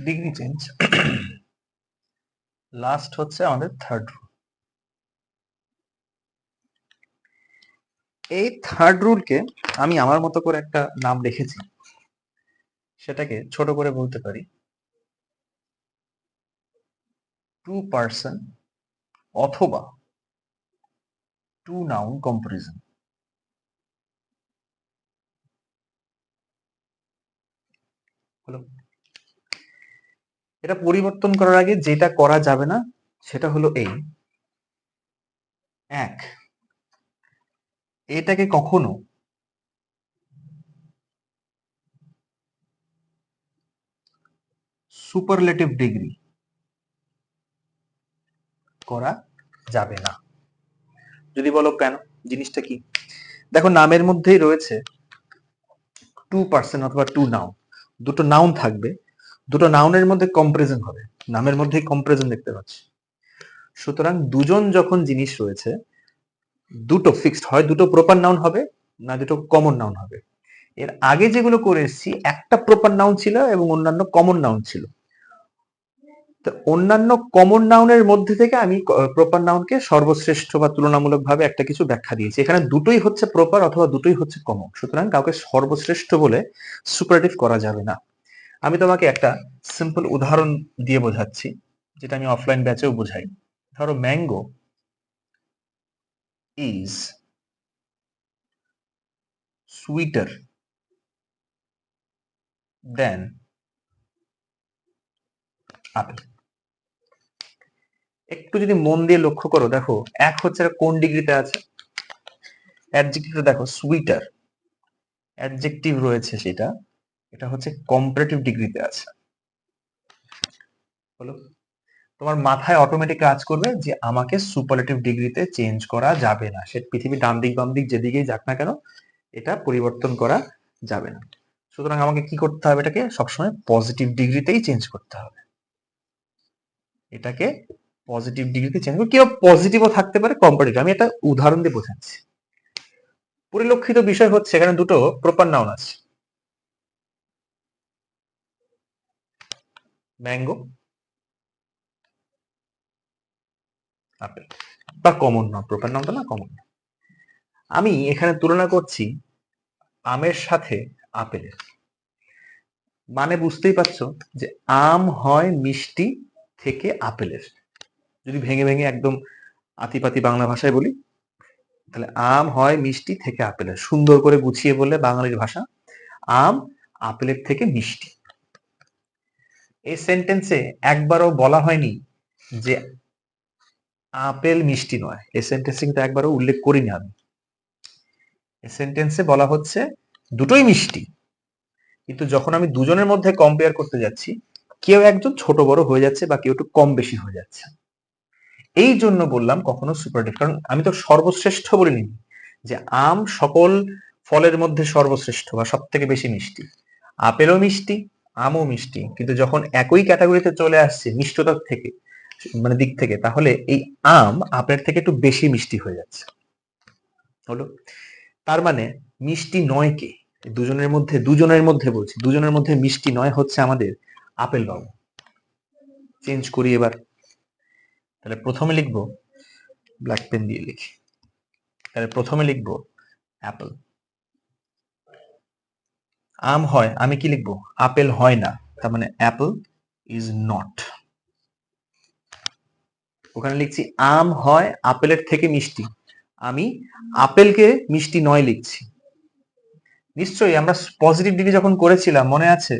Degree change. Last হচ্ছে আমাদের third rule. এই থার্ড রুলকে আমি আমার মতো করে একটা নাম রেখেছি, সেটাকে ছোট করে বলতে পারি টু পার্সন অথবা টু নাউন কম্পারিজন। হলো, এটা পরিবর্তন করার আগে যেটা করা যাবে না সেটা হলো এই এক, এটাকে কখনো সুপারলেটিভ ডিগ্রি করা যাবে না। যদি বলো কেন, জিনিসটা কি? দেখো, নামের মধ্যেই রয়েছে টু পার্সন অথবা টু নাউন, দুটো নাউন থাকবে, দুটো নাউনের মধ্যে কম্পারিজন হবে, নামের মধ্যেই কম্পারিজন দেখতে পাচ্ছি। সুতরাং দুজন যখন জিনিস রয়েছে, দুটো ফিক্সড হয়, দুটো প্রপার নাউন হবে না দুটো কমন নাউন হবে। এর আগে যেগুলো করে এসেছি একটা প্রপার নাউন ছিল এবং অন্যান্য কমন নাউন ছিল। তো অন্যান্য কমন নাউনের মধ্যে থেকে আমি প্রপার নাউনকে সর্বশ্রেষ্ঠ বা তুলনামূলকভাবে একটা কিছু ব্যাখ্যা দিয়েছি। এখানে দুটোই হচ্ছে প্রপার অথবা দুটোই হচ্ছে কমন, সুতরাং কাউকে সর্বশ্রেষ্ঠ বলে সুপারলেটিভ করা যাবে না। আমি তোমাকে একটা সিম্পল উদাহরণ দিয়ে বোঝাচ্ছি, যেটা আমি অফলাইন ব্যাচেও বোঝাই। ধরো, mango is sweater then apple. একটু যদি মন দিয়ে লক্ষ্য করো, দেখো এক হচ্ছে কোন ডিগ্রিতে আছে, অ্যাডজেক্টিভটা দেখো, সুইটার অ্যাডজেক্টিভ রয়েছে সেটা, এটা হচ্ছে কম্পারেটিভ ডিগ্রিতে আছে। হলো, তোমার মাথায় অটোমেটিক কাজ করবে যে আমাকে সুপারলেটিভ ডিগ্রিতে চেঞ্জ করা যাবে না, সে পৃথিবীর ডান দিক বাম দিক যেদিকেই যাক না কেন, এটা পরিবর্তন করা যাবে না। সুতরাং আমাকে কি করতে হবে, এটাকে সবসময় পজিটিভ ডিগ্রিতেই চেঞ্জ করতে হবে। এটাকে পজিটিভ ডিগ্রিতে চেঞ্জ করবো, কিংবা পজিটিভও থাকতে পারে, কম্পারেটিভ। আমি একটা উদাহরণ দিয়ে বোঝাচ্ছি। পরিলক্ষিত বিষয় হচ্ছে এখানে দুটো প্রপার নাউন আছে, ম্যাঙ্গো, আপেল, বা কমন নাউন, প্রপার নাউনটা না, কমন। আমি এখানে তুলনা করছি আমের সাথে আপেলের। মানে বুঝতেই পারছো যে আম হয় মিষ্টি থেকে আপেলের। যদি ভেঙে ভেঙে একদম আতিপাতি বাংলা ভাষায় বলি, তাহলে আম হয় মিষ্টি থেকে আপেলের। সুন্দর করে গুছিয়ে বললে বাঙালির ভাষা, আম আপেলের থেকে মিষ্টি। এই সেন্টেন্সে একবারও বলা হয়নি যে আপেল মিষ্টি নয়। এই সেন্টেন্সে কিন্তু একবারও উল্লেখ করিনি আমি। এই সেন্টেন্সে বলা হচ্ছে দুটোই মিষ্টি, কিন্তু যখন আমি দুজনের মধ্যে কম্পেয়ার করতে যাচ্ছি, কেউ একজন ছোট বড় হয়ে যাচ্ছে বা কেউ একটু কম বেশি হয়ে যাচ্ছে। এই জন্য বললাম কখনো সুপারলেটিভ, কারণ আমি তো সর্বশ্রেষ্ঠ বলিনি যে আম সকল ফলের মধ্যে সর্বশ্রেষ্ঠ বা সব থেকে বেশি মিষ্টি। আপেলও মিষ্টি, আমও মিষ্টি, কিন্তু যখন একই ক্যাটাগরিতে চলে আসছে মিষ্টতার থেকে, মানে দিক থেকে, তাহলে এই আম আপেলের থেকে একটু বেশি মিষ্টি হয়ে যাচ্ছে। হলো, তার মানে মিষ্টি নয় কে? দুজনের মধ্যে বলছি, দুজনের মধ্যে মিষ্টি নয় হচ্ছে আমাদের আপেল বাবু। চেঞ্জ করি এবার, তাহলে প্রথমে লিখবো, ব্ল্যাক পেন দিয়ে লিখি, তাহলে প্রথমে লিখবো অ্যাপল। আম হয়, আমি কি লিখবো, আপেল হয় না, তার মানে অ্যাপল ইজ নট। ওখানে লিখছি আম হয় আপেলের থেকে মিষ্টি, আমি আপেলকে মিষ্টি নয় লিখছি। নিশ্চয়ই আমরা পজিটিভ ডিগ্রি যখন করেছিলাম মনে আছে,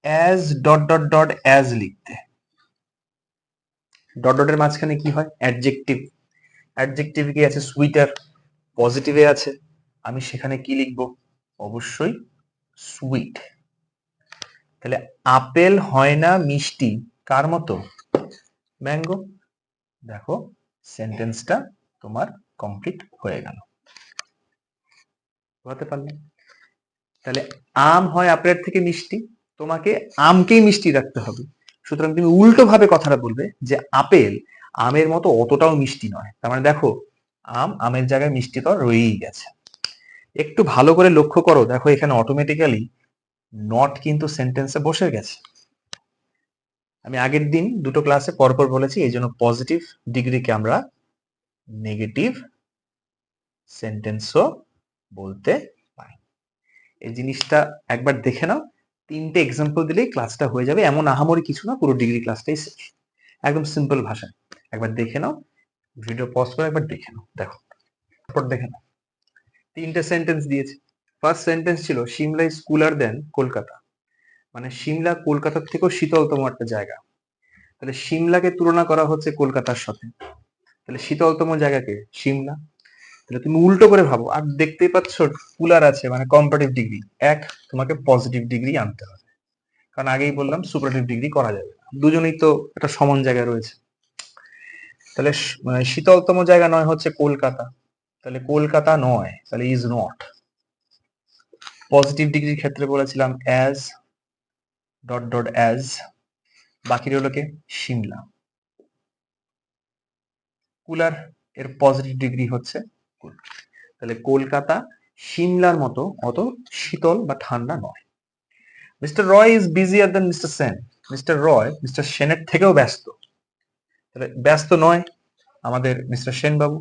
as dot dot dot as লিখতে, ডট ডটের মাঝখানে কি হয়, অ্যাডজেক্টিভ। অ্যাডজেক্টিভ কি আছে, সুইটার, পজিটিভে আছে, আমি সেখানে কি লিখবো, অবশ্যই সুইট। তাহলে আপেল হয় না মিষ্টি কার মতো, ম্যাঙ্গো। দেখো, সেন্টেন্সটা তোমার কমপ্লিট হয়ে গেল, বুঝতে পারলে? তাহলে আম হয় আপেলের থেকে মিষ্টি, তোমাকে আমকেই মিষ্টি রাখতে হবে। সুতরাং তুমি উল্টো ভাবে কথাটা বলবে যে আপেল আমের মতো অতটাও মিষ্টি নয়। তার মানে দেখো, আম আমের জায়গায় মিষ্টি তো রয়েই গেছে। একটু ভালো করে লক্ষ্য করো, দেখো এখানে অটোমেটিক্যালি নট কিন্তু সেন্টেন্সে বসে গেছে। আমি আগের দিন দুটো ক্লাসে পরপর বলেছি, এই জন্য পজিটিভ ডিগ্রিকে আমরা নেগেটিভ সেন্টেন্সও বলতে পারি। এই জিনিসটা একবার দেখে নাও, 3টে এক্সাম্পল দিলেই ক্লাসটা হয়ে যাবে। এমন আহামরি কিছু না, পুরো ডিগ্রি ক্লাসটাই শেষ, একদম সিম্পল ভাষায়। একবার দেখে নাও, ভিডিও পজ করে একবার দেখে নাও, দেখো তারপর দেখে নাও। 3টে সেন্টেন্স দিয়েছে। ফার্স্ট সেন্টেন্স ছিল সিমলা ইজ কুলার দেন কলকাতা, মানে সিমলা কলকাতার থেকেও শীতলতম একটা জায়গা। তাহলে সিমলাকে তুলনা করা হচ্ছে কলকাতার সাথে, তাহলে শীতলতম জায়গাকে সিমলা। তাহলে তুমি উল্টো করে ভাবো, আর দেখতেই পাচ্ছ কুলার আছে মানে কম্পারেটিভ ডিগ্রি এক, তোমাকে পজিটিভ ডিগ্রি আনতে হবে, কারণ আগেই বললাম সুপারলেটিভ ডিগ্রি করা যাবে না, দুজনেই তো একটা সমান জায়গায় রয়েছে। তাহলে মানে শীতলতম জায়গা নয় হচ্ছে কলকাতা, তাহলে কলকাতা নয়, তাহলে ইজ নট। পজিটিভ ডিগ্রির ক্ষেত্রে বলেছিলাম অ্যাজ ডট ডট অ্যাজ, বাকি রইল কে সিমলা। কুলার এর পজিটিভ ডিগ্রি হচ্ছে কুল, তাহলে কলকাতা সিমলার মতো অত শীতল বা ঠান্ডা নয়। Mister Roy is busier than mister Sen, mister Roy mister সেনের থেকেও ব্যস্ত, তাহলে ব্যস্ত নয় আমাদের মিস্টার সেন বাবু,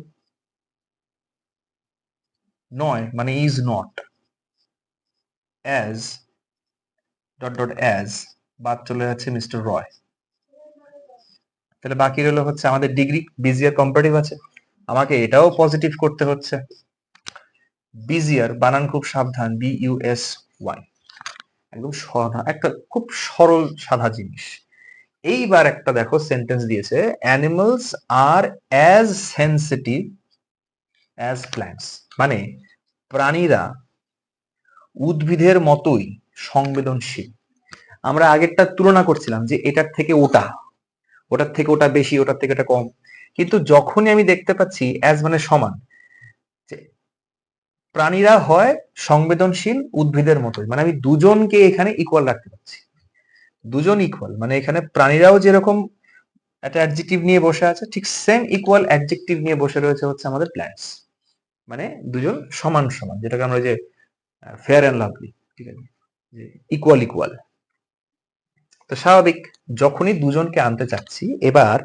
নয় মানে is not, as dot dot as, বাদ চলে যাচ্ছে মিস্টার রয়। তাহলে বাকি রইল হচ্ছে আমাদের ডিগ্রি, বিজিয়ার কম্পারেটিভ আছে, আমাকে এটাও পজিটিভ করতে হচ্ছে। বিজিয়ার বানান খুব সাবধান, BUSY, একদম একটা খুব সরল সাদা জিনিস। এইবার একটা দেখো সেন্টেন্স দিয়েছে, অ্যানিমালস আর অ্যাজ সেনসিটিভ অ্যাজ প্ল্যান্টস, মানে প্রাণীরা উদ্ভিদের মতোই সংবেদনশীল। আমরা আগেরটা তুলনা করছিলাম যে এটার থেকে ওটা, ওটার থেকে ওটা বেশি, ওটার থেকে এটা কম, কিন্তু যখনই আমি দেখতে পাচ্ছি অ্যাজ মানে সমান, যে প্রাণীরা হয় সংবেদনশীল উদ্ভিদের মতোই, মানে আমি দুজনকে এখানে ইকুয়াল রাখতে পারছি, দুজন ইকুয়াল, মানে এখানে প্রাণীরাও যেরকম একটা অ্যাডজেক্টিভ নিয়ে বসে আছে, ঠিক সেম ইকুয়াল অ্যাডজেক্টিভ নিয়ে বসে রয়েছে হচ্ছে আমাদের প্ল্যান্টস, মানে দুজন সমান সমান, যেটাকে আমরা যে ফেয়ার অ্যান্ড লাভলি, ঠিক আছে, যে ইকুয়াল ইকুয়াল। তো স্বাভাবিক, যখনই দুজনকে আনতে চাচ্ছি, এবার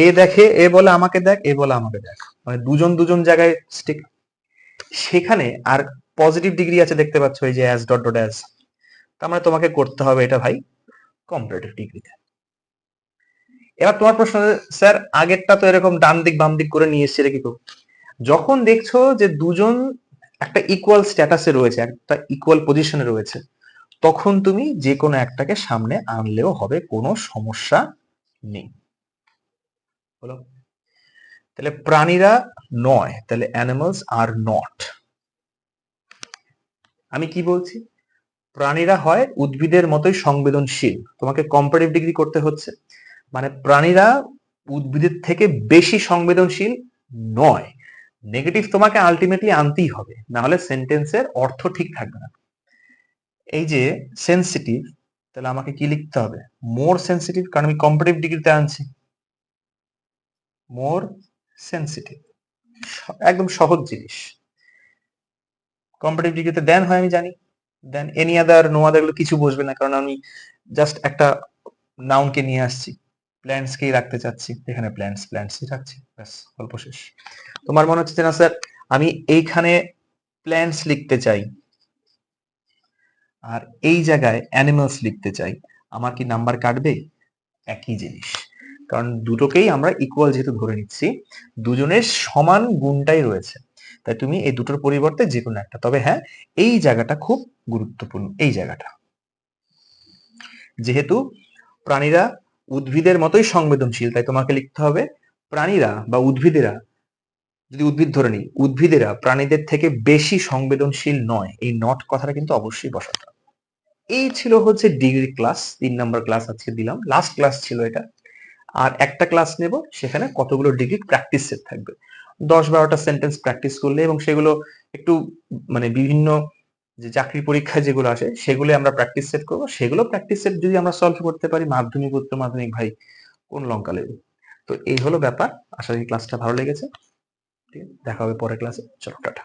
এ দেখে এ বলে আমাকে দেখ, এ বলে আমাকে দেখ, মানে দুজন দুজন জায়গায় স্টিক। সেখানে আর পজিটিভ ডিগ্রি আছে দেখতে পাচ্ছ, এই যে অ্যাজ ডট ডট অ্যাজ, তার মানে তোমাকে করতে হবে এটা ভাই কম্পারেটিভ ডিগ্রিতে। এবার তোমার প্রশ্ন, স্যার আগেরটা তো এরকম ডান দিক বাম দিক করে নিয়ে এসেছে, কি করব? যখন দেখছো যে দুজন একটা ইকুয়াল স্ট্যাটাসে রয়েছে, একটা ইকুয়াল পজিশনে রয়েছে, তখন তুমি যে কোনো একটাকে সামনে আনলেও হবে, কোনো সমস্যা নেই। বলো, তাহলে প্রাণীরা নয়, তাহলে অ্যানিমালস আর নট। আমি কি বলছি, প্রাণীরা হয় উদ্ভিদের মতোই সংবেদনশীল, তোমাকে কম্পারেটিভ ডিগ্রি করতে হচ্ছে, মানে প্রাণীরা উদ্ভিদের থেকে বেশি সংবেদনশীল নয়। নেগেটিভ তোমাকে আলটিমেটলি আনতেই হবে, না হলে সেন্টেন্সের অর্থ ঠিক থাকবে না। এই যে সেন্সিটিভ, তাহলে আমাকে কি লিখতে হবে, মোর সেন্সিটিভ, কারণ আমি কম্পারেটিভ ডিগ্রিতে আনছি, মোর সেন্সিটিভ, একদম সহজ জিনিস। কম্পারেটিভ ডিগ্রিতে দেন হয় আমি জানি, than any other no other এগুলো কিছু বসবে না, কারণ আমি জাস্ট একটা নাউনকে নিয়ে আসছি, প্ল্যান্টসকেই রাখতে চাচ্ছি, এখানে প্ল্যান্টসই রাখছি, ব্যাস গল্প শেষ। তোমার মনে হচ্ছে যে না স্যার আমি এইখানে প্ল্যান্টস লিখতে চাই আর এই জায়গায় অ্যানিমালস লিখতে চাই, আমার কি নাম্বার কাটবে? একই জিনিস, কারণ দুটোকেই আমরা ইকুয়াল যেহেতু ধরে নিচ্ছি, দুজনের সমান গুণটাই রয়েছে, তাই তুমি এই দুটোর পরিবর্তে যে কোনো একটা। তবে হ্যাঁ, এই জায়গাটা খুব গুরুত্বপূর্ণ, এই জায়গাটা, যেহেতু প্রাণীরা উদ্ভিদের মতোই সংবেদনশীল, তাই তোমাকে লিখতে হবে প্রাণীরা বা উদ্ভিদেরা, যদি উদ্ভিদ ধরে নিই, উদ্ভিদেরা প্রাণীদের থেকে বেশি সংবেদনশীল নয়, এই নট কথাটা কিন্তু অবশ্যই বসাতে হবে। এই ছিল হচ্ছে ডিগ্রি ক্লাস, 3 নম্বর ক্লাস আজকে দিলাম, লাস্ট ক্লাস ছিল এটা। আর একটা ক্লাস নেব, সেখানে কতগুলো ডিগ্রি প্র্যাকটিস সেট থাকবে, 10-12টা সেন্টেন্স প্র্যাকটিস করলে, এবং সেগুলো একটু মানে বিভিন্ন যে চাকরি পরীক্ষায় যেগুলো আসে সেগুলো আমরা প্র্যাকটিস সেট করবো, সেগুলো প্র্যাকটিস সেট যদি আমরা সলভ করতে পারি, মাধ্যমিক উচ্চ মাধ্যমিক ভাই কোন লঙ্কা লেবু। তো এই হলো ব্যাপার, আশা করি ক্লাসটা ভালো লেগেছে, ঠিক আছে, দেখা হবে পরের ক্লাসে, চলো টাটা।